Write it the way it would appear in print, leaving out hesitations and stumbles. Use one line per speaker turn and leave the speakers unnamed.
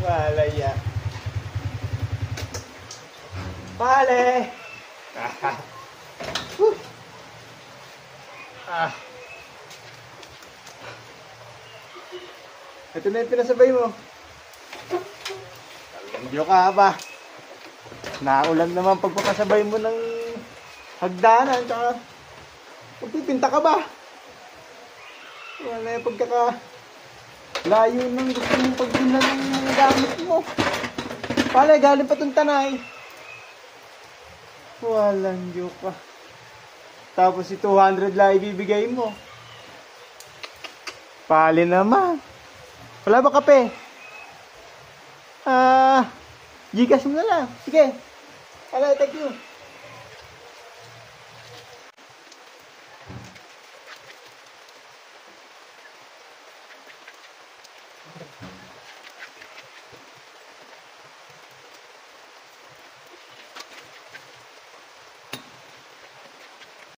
Wala yan. Pale! Ito na yung pinasabay mo. Medyo ka ba? Naulan naman pagpapasabay mo ng hagdanan. Tsaka magpipinta ka ba? Wala yung layo ng gusto mong pagpinta ng gamit mo. Pala, galing pa itong Tanay. Walang joke ka. Tapos si 200 lang ibibigay mo. Pali naman. Wala ba kape? Gcash mo na lang. Sige. Wala, thank you.